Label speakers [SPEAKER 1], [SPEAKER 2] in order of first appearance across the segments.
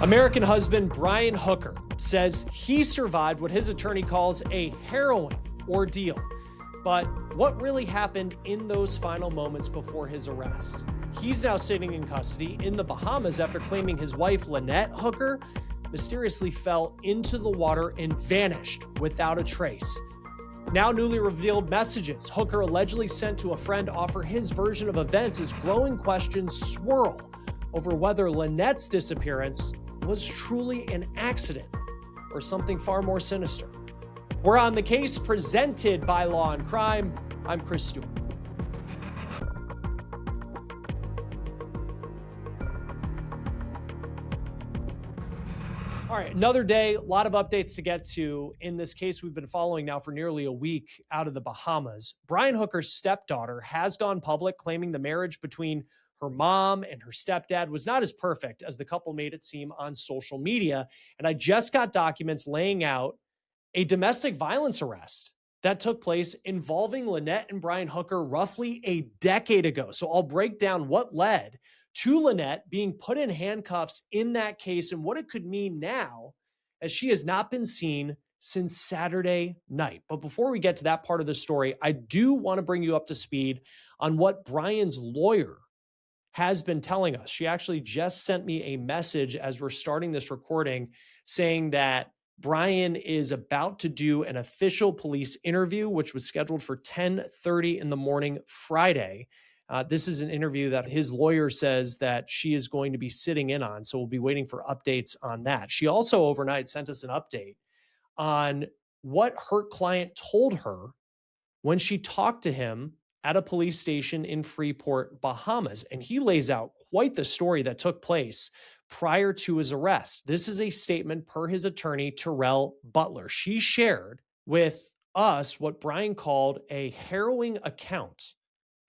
[SPEAKER 1] American husband Brian Hooker says he survived what his attorney calls a harrowing ordeal. But what really happened in those final moments before his arrest? He's now sitting in custody in the Bahamas after claiming his wife, Lynette Hooker, mysteriously fell into the water and vanished without a trace. Now newly revealed messages Hooker allegedly sent to a friend offer his version of events as growing questions swirl over whether Lynette's disappearance was truly an accident or something far more sinister. We're on the case, presented by Law&Crime. I'm Stewart. All right, another day, a lot of updates to get to in this case we've been following now for nearly a week out of the Bahamas. Brian Hooker's stepdaughter has gone public, claiming the marriage between her mom and her stepdad was not as perfect as the couple made it seem on social media. And I just got documents laying out a domestic violence arrest that took place involving Lynette and Brian Hooker roughly a decade ago. So I'll break down what led to Lynette being put in handcuffs in that case and what it could mean now, as she has not been seen since Saturday night. But before we get to that part of the story, I do want to bring you up to speed on what Brian's lawyer has been telling us. She actually just sent me a message as we're starting this recording saying that Brian is about to do an official police interview, which was scheduled for 10:30 in the morning Friday. This is an interview that his lawyer says that she is going to be sitting in on. So we'll be waiting for updates on that. She also overnight sent us an update on what her client told her when she talked to him at a police station in Freeport, Bahamas. And he lays out quite the story that took place prior to his arrest. This is a statement per his attorney, Terrell Butler. She shared with us what Brian called a harrowing account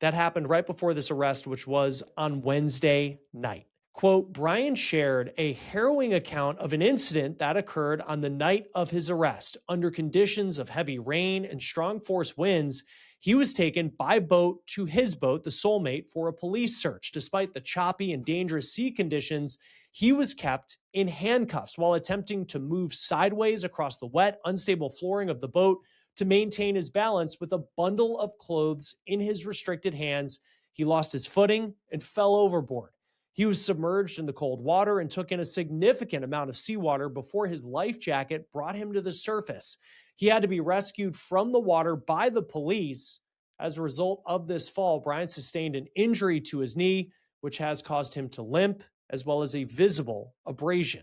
[SPEAKER 1] that happened right before this arrest, which was on Wednesday night. Quote, Brian shared a harrowing account of an incident that occurred on the night of his arrest. Under conditions of heavy rain and strong force winds, he was taken by boat to his boat, the Soulmate, for a police search. Despite the choppy and dangerous sea conditions, he was kept in handcuffs while attempting to move sideways across the wet, unstable flooring of the boat to maintain his balance with a bundle of clothes in his restricted hands. He lost his footing and fell overboard. He was submerged in the cold water and took in a significant amount of seawater before his life jacket brought him to the surface. He had to be rescued from the water by the police. As a result of this fall, Brian sustained an injury to his knee, which has caused him to limp, as well as a visible abrasion.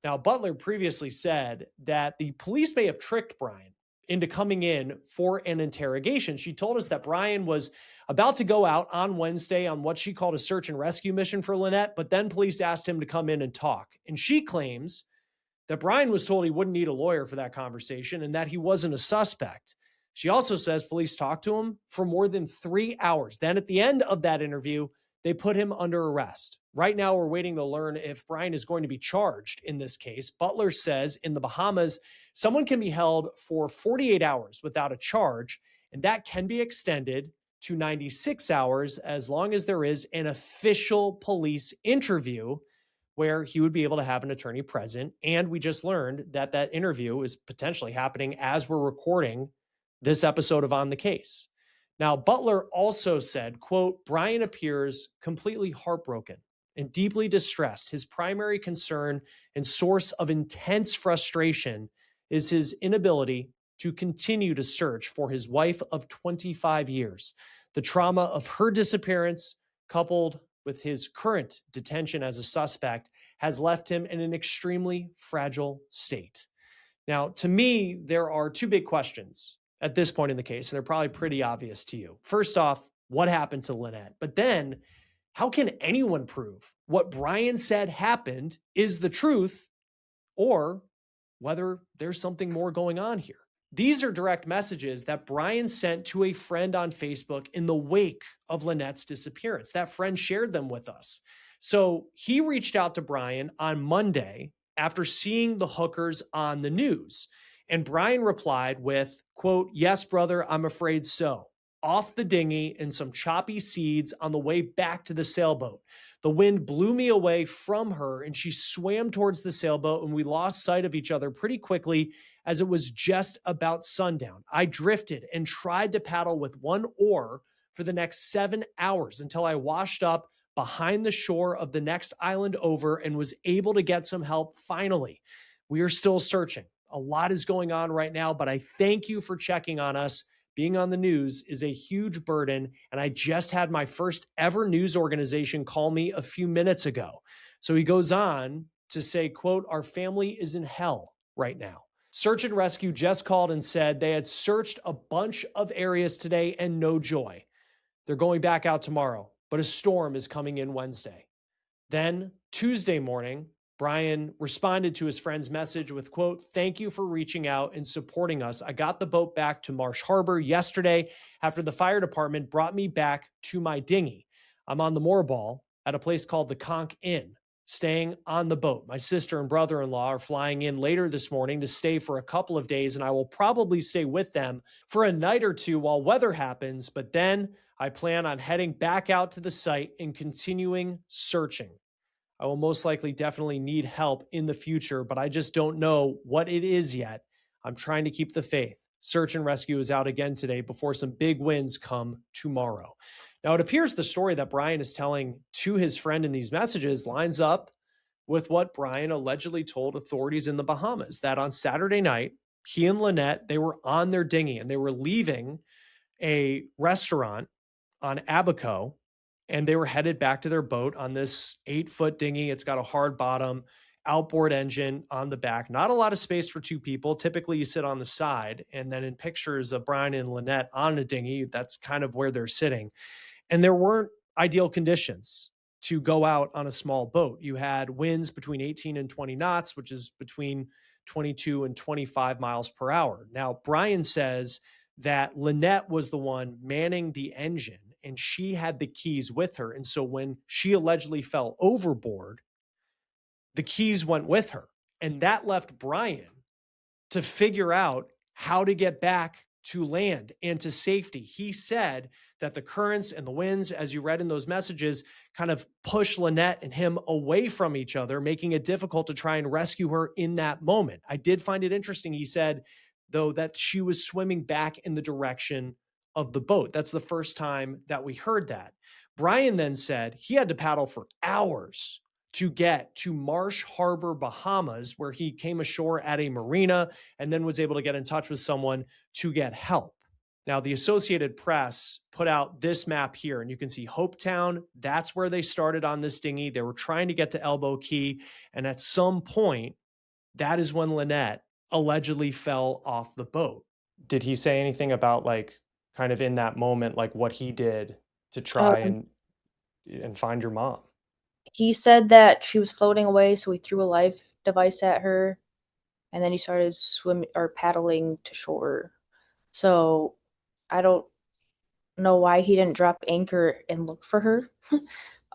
[SPEAKER 1] Now, Butler previously said that the police may have tricked Brian into coming in for an interrogation. She told us that Brian was about to go out on Wednesday on what she called a search and rescue mission for Lynette, but then police asked him to come in and talk. And she claims that Brian was told he wouldn't need a lawyer for that conversation and that he wasn't a suspect. She also says police talked to him for more than 3 hours. Then at the end of that interview, they put him under arrest. Right now, we're waiting to learn if Brian is going to be charged in this case. Butler says in the Bahamas, someone can be held for 48 hours without a charge, and that can be extended to 96 hours as long as there is an official police interview where he would be able to have an attorney present. And we just learned that that interview is potentially happening as we're recording this episode of On the Case. Now, Butler also said, quote, Brian appears completely heartbroken and deeply distressed. His primary concern and source of intense frustration is his inability to continue to search for his wife of 25 years. The trauma of her disappearance, coupled with his current detention as a suspect, has left him in an extremely fragile state. Now, to me, there are two big questions at this point in the case, and they're probably pretty obvious to you. First off, what happened to Lynette? But then, how can anyone prove what Brian said happened is the truth, or whether there's something more going on here? These are direct messages that Brian sent to a friend on Facebook in the wake of Lynette's disappearance. That friend shared them with us. So he reached out to Brian on Monday after seeing the Hookers on the news. And Brian replied with, quote, yes, brother, I'm afraid so. Off the dinghy in some choppy seas on the way back to the sailboat. The wind blew me away from her, and she swam towards the sailboat, and we lost sight of each other pretty quickly as it was just about sundown. I drifted and tried to paddle with one oar for the next 7 hours until I washed up behind the shore of the next island over and was able to get some help finally. We are still searching. A lot is going on right now, but I thank you for checking on us. Being on the news is a huge burden, and I just had my first ever news organization call me a few minutes ago. So he goes on to say, quote, our family is in hell right now. Search and Rescue just called and said they had searched a bunch of areas today and no joy. They're going back out tomorrow, but a storm is coming in Wednesday. Then Tuesday morning, Brian responded to his friend's message with, quote, thank you for reaching out and supporting us. I got the boat back to Marsh Harbor yesterday after the fire department brought me back to my dinghy. I'm on the moorball at a place called the Conch Inn, staying on the boat. My sister and brother-in-law are flying in later this morning to stay for a couple of days, and I will probably stay with them for a night or two while weather happens, but then I plan on heading back out to the site and continuing searching. I will most likely definitely need help in the future, but I just don't know what it is yet. I'm trying to keep the faith. Search and Rescue is out again today before some big winds come tomorrow. Now, it appears the story that Brian is telling to his friend in these messages lines up with what Brian allegedly told authorities in the Bahamas, that on Saturday night, he and Lynette, they were on their dinghy and they were leaving a restaurant on Abaco, and they were headed back to their boat on this 8-foot dinghy. It's got a hard bottom, outboard engine on the back. Not a lot of space for two people. Typically, you sit on the side. And then in pictures of Brian and Lynette on a dinghy, that's kind of where they're sitting. And there weren't ideal conditions to go out on a small boat. You had winds between 18 and 20 knots, which is between 22 and 25 miles per hour. Now, Brian says that Lynette was the one manning the engine and she had the keys with her. And so when she allegedly fell overboard, the keys went with her. And that left Brian to figure out how to get back to land and to safety. He said that the currents and the winds, as you read in those messages, kind of push Lynette and him away from each other, making it difficult to try and rescue her in that moment. I did find it interesting, he said, though, that she was swimming back in the direction of the boat. That's the first time that we heard that. Brian then said he had to paddle for hours to get to Marsh Harbor, Bahamas, where he came ashore at a marina and then was able to get in touch with someone to get help. Now, the Associated Press put out this map here, and you can see Hopetown. That's where they started on this dinghy. They were trying to get to Elbow Key, and at some point, that is when Lynette allegedly fell off the boat. Did he say anything about, like, kind of in that moment, like what he did to try and find your mom?
[SPEAKER 2] He said that she was floating away, so he threw a life device at her, and then he started swimming or paddling to shore. So I don't know why he didn't drop anchor and look for her.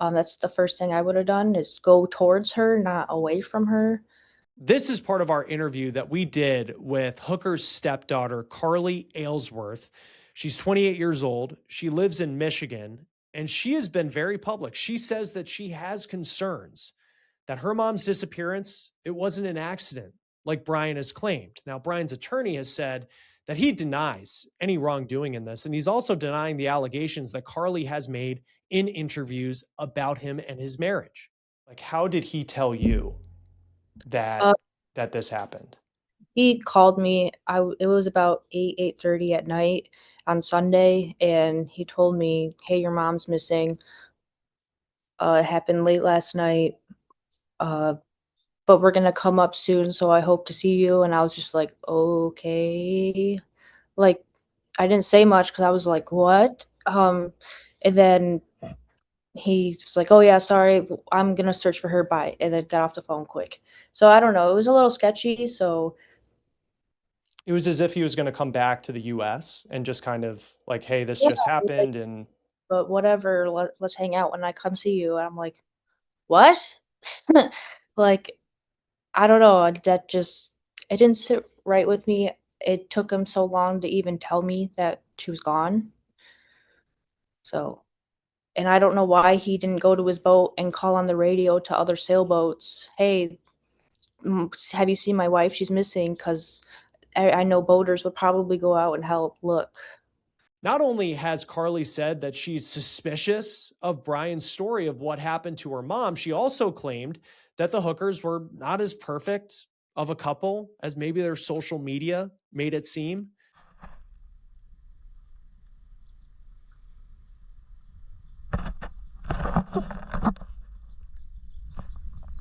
[SPEAKER 2] That's the first thing I would have done, is go towards her, not away from her.
[SPEAKER 1] This is part of our interview that we did with Hooker's stepdaughter, Carly Aylesworth. She's 28 years old. She lives in Michigan, and she has been very public. She says that she has concerns that her mom's disappearance, it wasn't an accident like Brian has claimed. Now, Brian's attorney has said that he denies any wrongdoing in this, and he's also denying the allegations that Carly has made in interviews about him and his marriage. Like, how did he tell you
[SPEAKER 2] Uh,
[SPEAKER 1] that this happened?
[SPEAKER 2] he called me. It was about 8:30 at night on Sunday, and he told me, "Hey, your mom's missing. It happened late last night. Uh, but we're gonna come up soon, so I hope to see you." And I was just like, "Okay." Like, I didn't say much because I was like, "What?" And then he was like, "Oh yeah, sorry, I'm gonna search for her. Bye," and then got off the phone quick. So I don't know. It was a little sketchy. So
[SPEAKER 1] It was as if he was going to come back to the US and just kind of like, hey, this
[SPEAKER 2] yeah,
[SPEAKER 1] just
[SPEAKER 2] like,
[SPEAKER 1] happened. And
[SPEAKER 2] but whatever. Let's hang out when I come see you. And I'm like, "What?" Like, I don't know. That just it didn't sit right with me. It took him so long to even tell me that she was gone. So And I don't know why he didn't go to his boat and call on the radio to other sailboats. Hey, have you seen my wife? She's missing, because I know boaters would probably go out and help look.
[SPEAKER 1] Not only has Carly said that she's suspicious of Brian's story of what happened to her mom, she also claimed that the Hookers were not as perfect of a couple as maybe their social media made it seem.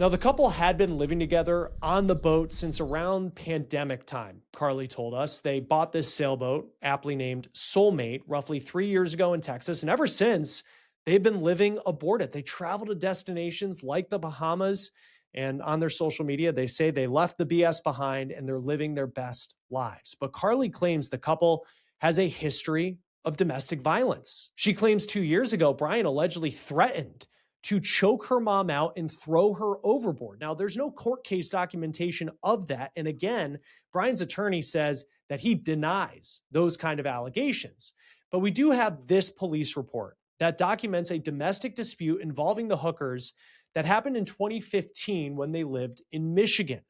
[SPEAKER 1] Now, the couple had been living together on the boat since around pandemic time, Carly told us. They bought this sailboat, aptly named Soulmate, roughly 3 years ago in Texas. And ever since, they've been living aboard it. They travel to destinations like the Bahamas. And on their social media, they say they left the BS behind and they're living their best lives. But Carly claims the couple has a history of domestic violence. She claims 2 years ago, Brian allegedly threatened to choke her mom out and throw her overboard. Now, there's no court case documentation of that. And again, Brian's attorney says that he denies those kind of allegations. But we do have this police report that documents a domestic dispute involving the Hookers that happened in 2015 when they lived in Michigan.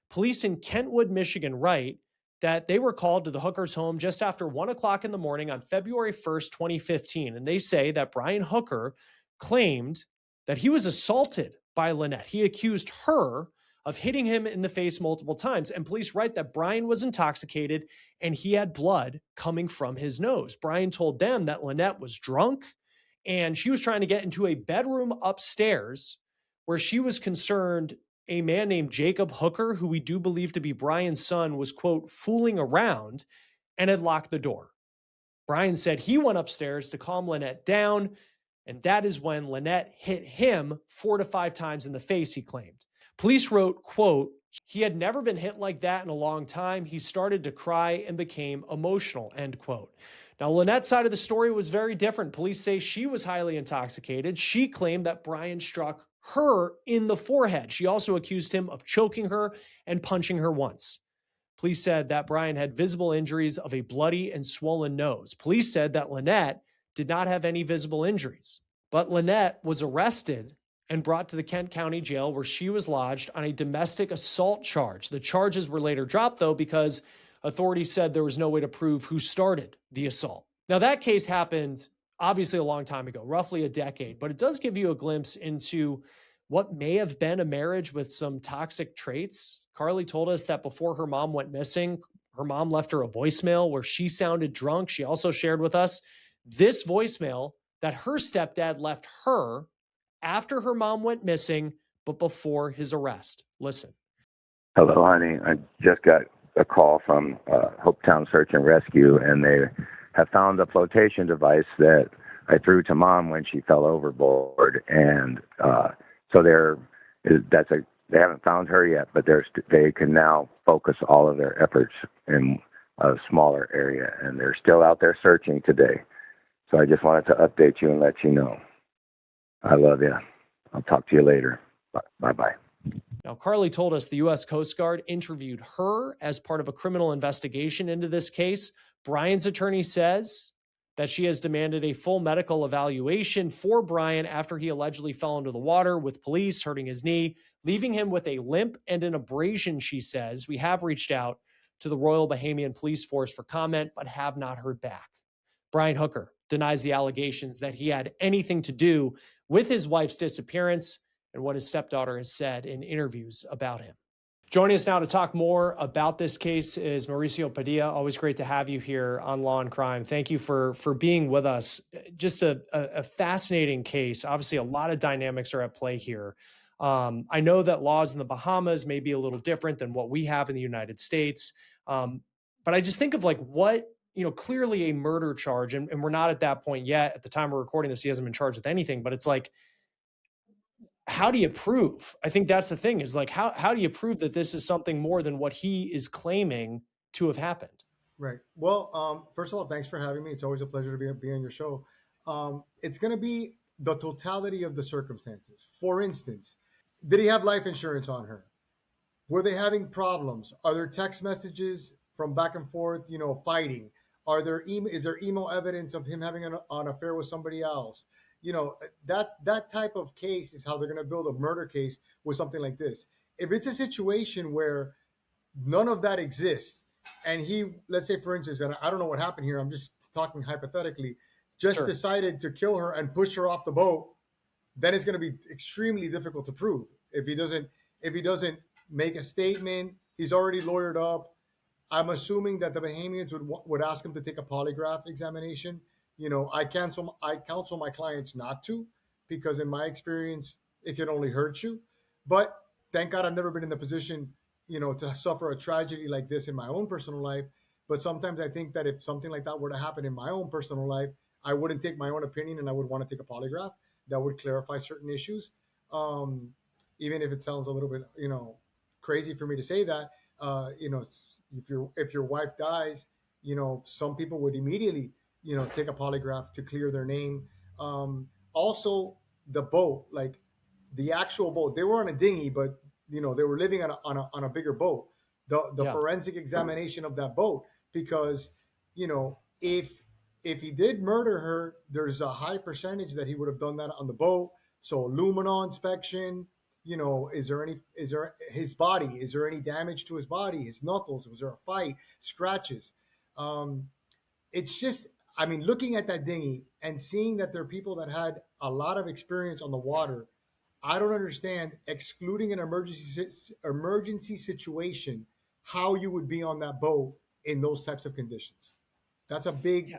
[SPEAKER 1] Police in Kentwood, Michigan write that they were called to the Hookers' home just after 1 o'clock in the morning on February 1st, 2015. And they say that Brian Hooker claimed that he was assaulted by Lynette. He accused her of hitting him in the face multiple times. And police write that Brian was intoxicated and he had blood coming from his nose. Brian told them that Lynette was drunk and she was trying to get into a bedroom upstairs where she was concerned a man named Jacob Hooker, who we do believe to be Brian's son, was, quote, fooling around and had locked the door. Brian said he went upstairs to calm Lynette down. And that is when Lynette hit him 4 to 5 times in the face, he claimed. Police wrote, quote, he had never been hit like that in a long time. He started to cry and became emotional, end quote. Now, Lynette's side of the story was very different. Police say she was highly intoxicated. She claimed that Brian struck her in the forehead. She also accused him of choking her and punching her once. Police said that Brian had visible injuries of a bloody and swollen nose. Police said that Lynette did not have any visible injuries. But Lynette was arrested and brought to the Kent County Jail, where she was lodged on a domestic assault charge. The charges were later dropped, though, because authorities said there was no way to prove who started the assault. Now, that case happened obviously a long time ago, roughly a decade, but it does give you a glimpse into what may have been a marriage with some toxic traits. Carly told us that before her mom went missing, her mom left her a voicemail where she sounded drunk. She also shared with us this voicemail that her stepdad left her after her mom went missing, but before his arrest. Listen.
[SPEAKER 3] Hello, honey. I just got a call from Hopetown Search and Rescue, and they have found a flotation device that I threw to mom when she fell overboard. And so they haven't found her yet, but they can now focus all of their efforts in a smaller area, and they're still out there searching today. So I just wanted to update you and let you know. I love you. I'll talk to you later. Bye-bye.
[SPEAKER 1] Now, Carly told us the U.S. Coast Guard interviewed her as part of a criminal investigation into this case. Brian's attorney says that she has demanded a full medical evaluation for Brian after he allegedly fell into the water with police, hurting his knee, leaving him with a limp and an abrasion, she says. We have reached out to the Royal Bahamian Police Force for comment, but have not heard back. Brian Hooker denies the allegations that he had anything to do with his wife's disappearance and what his stepdaughter has said in interviews about him. Joining us now to talk more about this case is Mauricio Padilla. Always great to have you here on Law and Crime. Thank you for being with us. Just a fascinating case. Obviously, a lot of dynamics are at play here. I know that laws in the Bahamas may be a little different than what we have in the United States. But I just think of like what, clearly a murder charge, and we're not at that point yet. At the time we're recording this, he hasn't been charged with anything, but it's like, how do you prove? I think that's the thing is like, how do you prove that this is something more than what he is claiming to have happened?
[SPEAKER 4] Right. Well, first of all, thanks for having me. It's always a pleasure to be on your show. It's going to be the totality of the circumstances. For instance, did he have life insurance on her? Were they having problems? Are there text messages from back and forth, fighting? Is there email evidence of him having an affair with somebody else? that type of case is how they're going to build a murder case with something like this. If it's a situation where none of that exists, and he, let's say for instance, and I don't know what happened here, I'm just talking hypothetically, just
[SPEAKER 1] Sure.
[SPEAKER 4] decided to kill her and push her off the boat, then it's going to be extremely difficult to prove. If he doesn't make a statement, he's already lawyered up. I'm assuming that the Bahamians would ask him to take a polygraph examination. I counsel my clients not to, because in my experience it can only hurt you. But thank God I've never been in the position, to suffer a tragedy like this in my own personal life. But sometimes I think that if something like that were to happen in my own personal life, I wouldn't take my own opinion and I would want to take a polygraph that would clarify certain issues. Um, Even if it sounds a little bit, crazy for me to say that, if your wife dies, some people would immediately, take a polygraph to clear their name. Also, the boat, like the actual boat, they were on a dinghy, but they were living on a bigger boat. The
[SPEAKER 1] Yeah.
[SPEAKER 4] forensic examination of that boat, because if he did murder her, there's a high percentage that he would have done that on the boat. So luminol inspection, is there his body, is there any damage to his body, his knuckles, was there a fight, scratches? um it's just, I mean, looking at that dinghy and seeing that there are people that had a lot of experience on the water, I don't understand, excluding an emergency situation, how you would be on that boat in those types of conditions. That's a big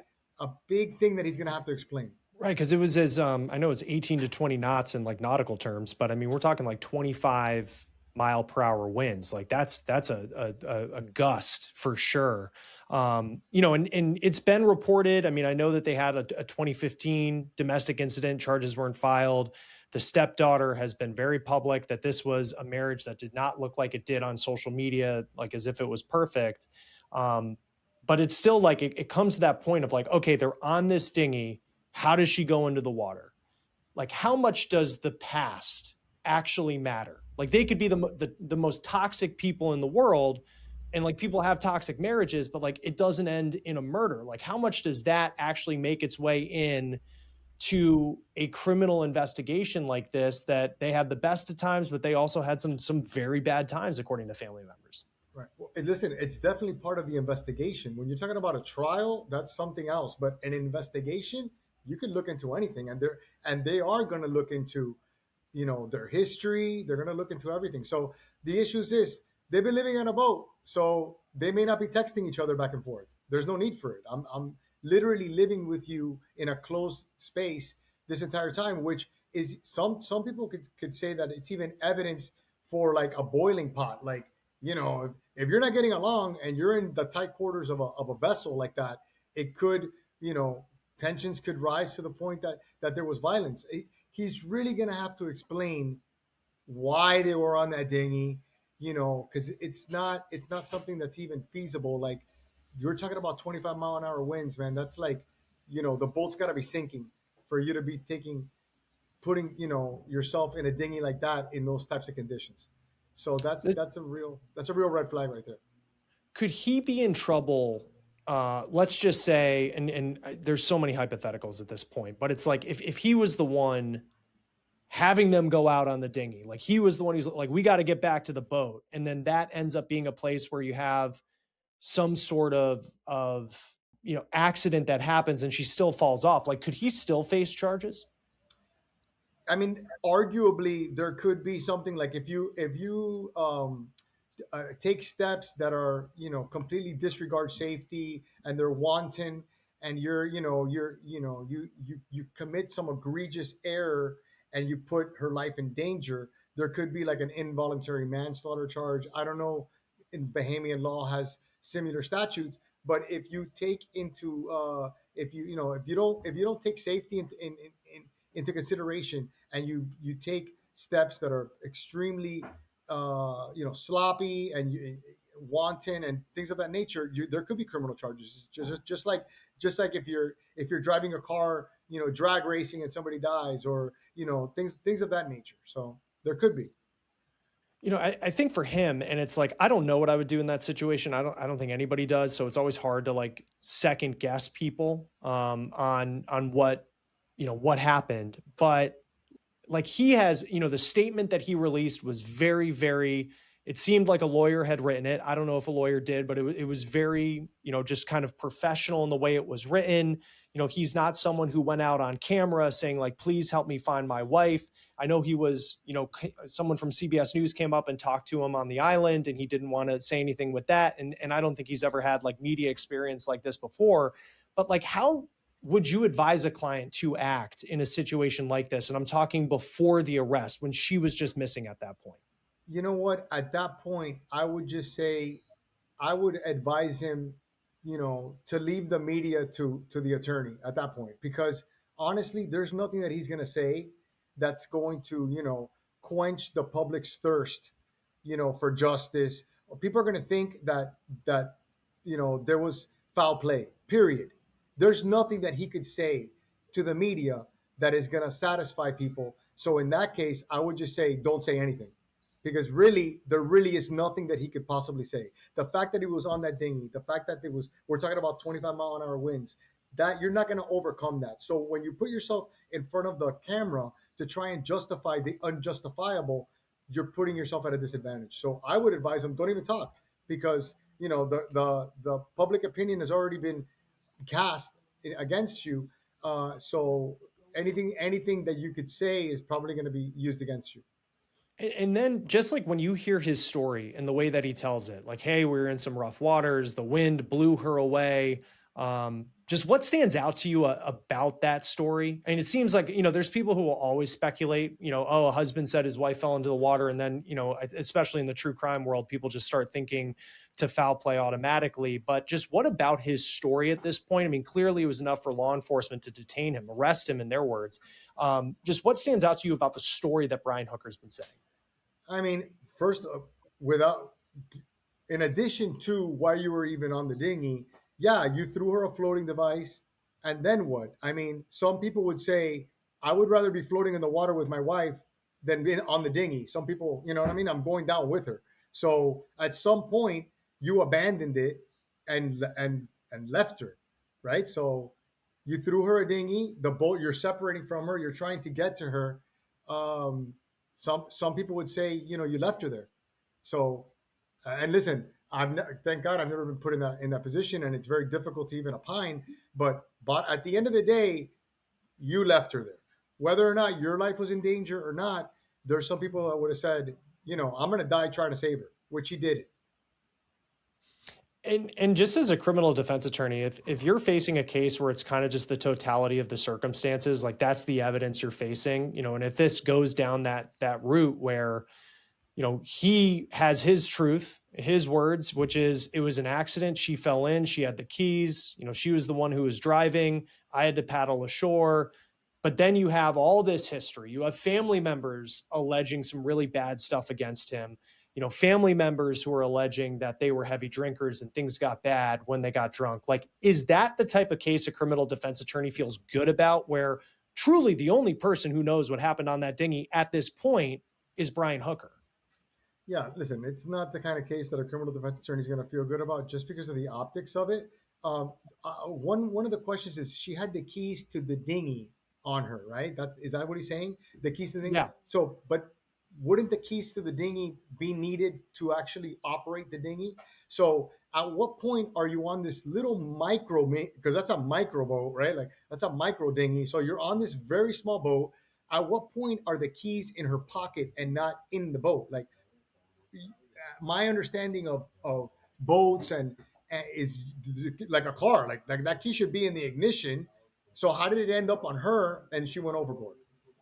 [SPEAKER 4] thing that he's going to have to explain.
[SPEAKER 1] Right, because it was as I know it's 18 to 20 knots in like nautical terms, but I mean we're talking like 25 mile per hour winds. Like that's a gust for sure. And it's been reported. I mean, I know that they had a 2015 domestic incident, charges weren't filed. The stepdaughter has been very public that this was a marriage that did not look like it did on social media, like as if it was perfect. Um, but it's still like it comes to that point of like, okay, they're on this dinghy. How does she go into the water? Like, how much does the past actually matter? Like, they could be the most toxic people in the world, and like people have toxic marriages, but like it doesn't end in a murder. Like, how much does that actually make its way in to a criminal investigation like this? That they had the best of times, but they also had some very bad times, according to family members.
[SPEAKER 4] Right. Well, and listen, it's definitely part of the investigation. When you're talking about a trial, that's something else. But an investigation, you can look into anything, and they are going to look into, their history. They're going to look into everything. So the issue is this: they've been living on a boat, so they may not be texting each other back and forth. There's no need for it. I'm literally living with you in a closed space this entire time, which is some people could say that it's even evidence for like a boiling pot. Like, if you're not getting along and you're in the tight quarters of a vessel like that, it could, tensions could rise to the point that there was violence. He's really going to have to explain why they were on that dinghy, because it's not something that's even feasible. Like, you're talking about 25-mile-an-hour winds, man. That's like, the boat's got to be sinking for you to be putting, yourself in a dinghy like that in those types of conditions. So that's a real red flag right there.
[SPEAKER 1] Could he be in trouble? Let's just say, and there's so many hypotheticals at this point, but it's like if he was the one having them go out on the dinghy, like he was the one who's like, we got to get back to the boat, and then that ends up being a place where you have some sort of accident that happens, and she still falls off. Like, could he still face charges?
[SPEAKER 4] I mean, arguably, there could be something like if you take steps that are, completely disregard safety, and they're wanton, and you commit some egregious error and you put her life in danger. There could be like an involuntary manslaughter charge. I don't know, in Bahamian law has similar statutes, but if you take into if you don't take safety into consideration, and you take steps that are extremely sloppy and wanton and things of that nature, there could be criminal charges. Just like if you're driving a car, drag racing, and somebody dies, or things of that nature. So there could be.
[SPEAKER 1] I think for him, and it's like, I don't know what I would do in that situation. I don't think anybody does. So it's always hard to like second guess people on what what happened. But like he has, the statement that he released was very, very, it seemed like a lawyer had written it. I don't know if a lawyer did, but it was very, just kind of professional in the way it was written. He's not someone who went out on camera saying like, please help me find my wife. I know he was, someone from CBS News came up and talked to him on the island and he didn't want to say anything with that. And I don't think he's ever had like media experience like this before, but like how would you advise a client to act in a situation like this? And I'm talking before the arrest when she was just missing at that point.
[SPEAKER 4] You know what? At that point, I would just say I would advise him, to leave the media to the attorney at that point, because honestly, there's nothing that he's going to say that's going to, quench the public's thirst, for justice. People are going to think that there was foul play. Period. There's nothing that he could say to the media that is going to satisfy people. So in that case, I would just say don't say anything, because really there really is nothing that he could possibly say. The fact that he was on that dinghy, the fact that we're talking about 25-mile-an-hour winds, that you're not going to overcome that. So when you put yourself in front of the camera to try and justify the unjustifiable, you're putting yourself at a disadvantage. So I would advise him, don't even talk, because the public opinion has already been cast against you. So anything that you could say is probably going to be used against you.
[SPEAKER 1] And then just like when you hear his story and the way that he tells it, like, hey, we were in some rough waters, the wind blew her away. Just what stands out to you about that story? I mean, it seems like, there's people who will always speculate, oh, a husband said his wife fell into the water. And then, especially in the true crime world, people just start thinking to foul play automatically. But just what about his story at this point? I mean, clearly it was enough for law enforcement to detain him, arrest him in their words. Just what stands out to you about the story that Brian Hooker's been saying?
[SPEAKER 4] I mean, first, without, in addition to why you were even on the dinghy, yeah, you threw her a floating device, and then what? I mean, some people would say, I would rather be floating in the water with my wife than being on the dinghy. Some people, you know what I mean? I'm going down with her. So at some point, you abandoned it and left her, right? So you threw her a dinghy, the boat, you're separating from her, you're trying to get to her. Um, some people would say, you left her there. So, and listen, thank God I've never been put in that position, and it's very difficult to even opine. But at the end of the day, you left her there, whether or not your life was in danger or not. There's some people that would have said, I'm going to die trying to save her, which he did.
[SPEAKER 1] And just as a criminal defense attorney, if you're facing a case where it's kind of just the totality of the circumstances, like that's the evidence you're facing, and if this goes down that route where, he has his truth, his words, which is it was an accident. She fell in, she had the keys, she was the one who was driving. I had to paddle ashore. But then you have all this history. You have family members alleging some really bad stuff against him. Family members who are alleging that they were heavy drinkers and things got bad when they got drunk. Like, is that the type of case a criminal defense attorney feels good about, where truly the only person who knows what happened on that dinghy at this point is Brian Hooker?
[SPEAKER 4] Yeah, listen, it's not the kind of case that a criminal defense attorney is going to feel good about just because of the optics of it. One of the questions is she had the keys to the dinghy on her, right? Is that what he's saying? The keys to the dinghy.
[SPEAKER 1] Yeah.
[SPEAKER 4] So, but wouldn't the keys to the dinghy be needed to actually operate the dinghy? So, at what point are you on this little micro? Because that's a micro boat, right? Like that's a micro dinghy. So you're on this very small boat. At what point are the keys in her pocket and not in the boat? Like, my understanding of boats and is like a car, like that key should be in the ignition. So how did it end up on her and she went overboard?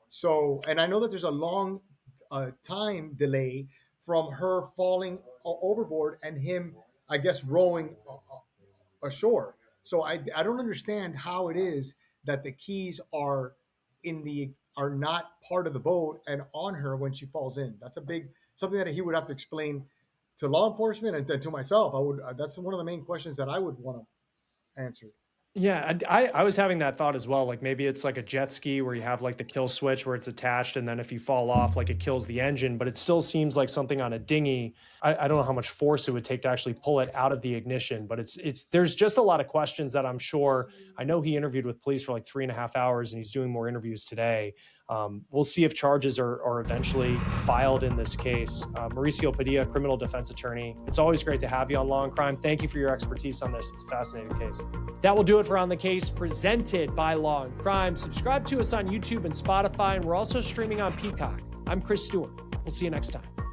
[SPEAKER 4] So, and I know that there's a long time delay from her falling overboard and him, I guess, rowing ashore. So I don't understand how it is that the keys are not part of the boat and on her when she falls in. That's something that he would have to explain to law enforcement and to myself. That's one of the main questions that I would want to answer.
[SPEAKER 1] Yeah, I was having that thought as well. Like maybe it's like a jet ski where you have like the kill switch where it's attached, and then if you fall off, like it kills the engine. But it still seems like something on a dinghy. I don't know how much force it would take to actually pull it out of the ignition. But it's there's just a lot of questions that I'm sure. I know he interviewed with police for like 3.5 hours, and he's doing more interviews today. We'll see if charges are eventually filed in this case. Mauricio Padilla, criminal defense attorney. It's always great to have you on Law and Crime. Thank you for your expertise on this. It's a fascinating case. That will do it for On the Case, presented by Law and Crime. Subscribe to us on YouTube and Spotify, and we're also streaming on Peacock. I'm Chris Stewart. We'll see you next time.